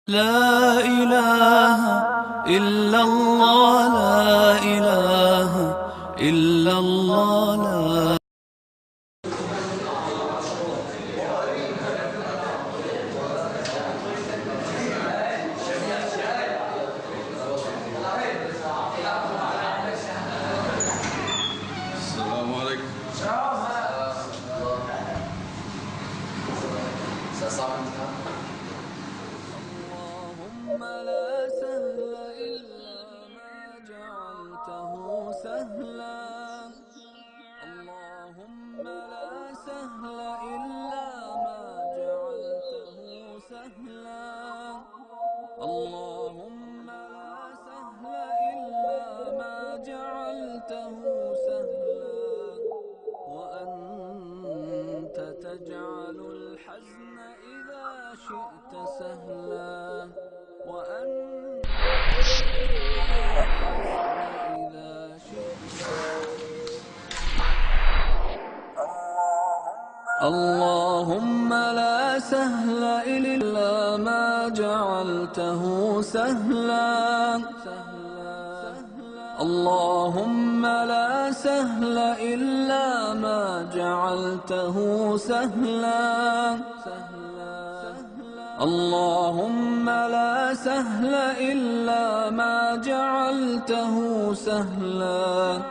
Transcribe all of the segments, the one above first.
لا إله إلا الله، لا إله إلا الله، لا. السلام عليكم. اللهم لا سهل إلا ما جعلته سهلا، اللهم لا سهل إلا ما جعلته سهلا، اللهم لا سهل إلا ما جعلته سهلا، وأنت تجعل الحزن إذا شئت سهلا، وأنت إذا شئت. اللهم لا سهل إلا ما جعلته سهلا، اللهم لا سهل إلا ما جعلته سهلا، اللهم لا سهل إلا ما جعلته سهلا،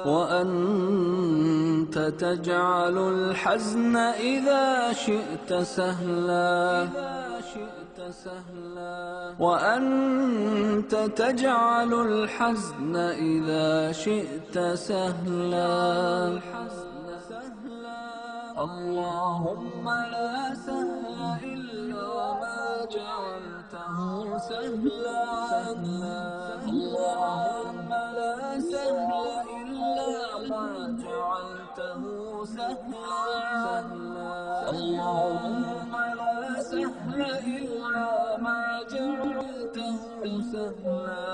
وأنت تجعل الحزن إذا شئت سهلا، وأنت تجعل الحزن إذا شئت سهلا. اللهم لا سهل إلا ما جعلته سهلا، اللهم لا سهل إلا ما جعلته سهلا، اللهم لا سهل إلا ما جعلته سهلا،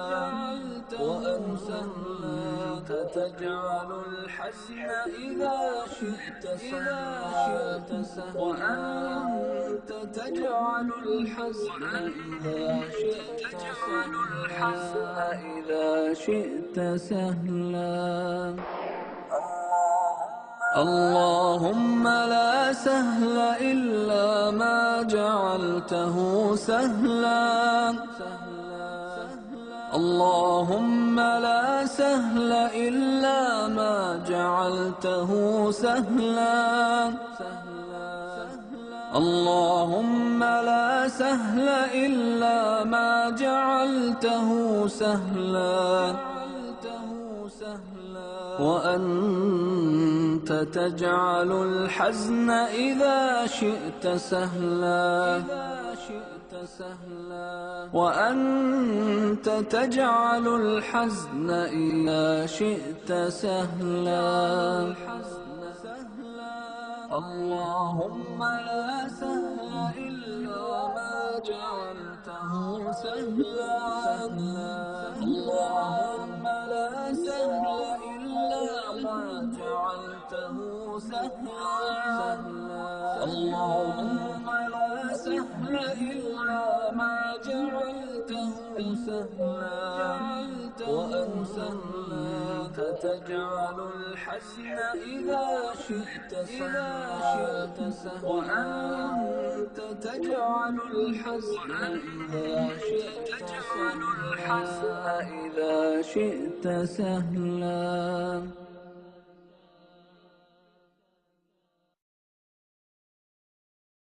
وأنت تجعل الحزن إذا شئت سهلا، وأنت تجعل الحزن إذا شئت سهلا. اللهم لا سهل إلا ما جعلته سهلا، اللهم لا سهل إلا ما جعلته سهلا، اللهم لا سهل إلا ما جعلته سهلا، وأنت تجعل الحزن إذا شئت سهلا، وأنت تجعل الحزن إذا شئت سهلا. اللهم لا سهل إلا ما جعلته سهلا، اللهم لا سهل إلا ما جعلته سهلا، اللهم لا سهل إلا ما جعلته سهلا، وأنت تجعل الحزن إذا شئت سهلا، وأنت تجعل الحزن إذا شئت سهلا.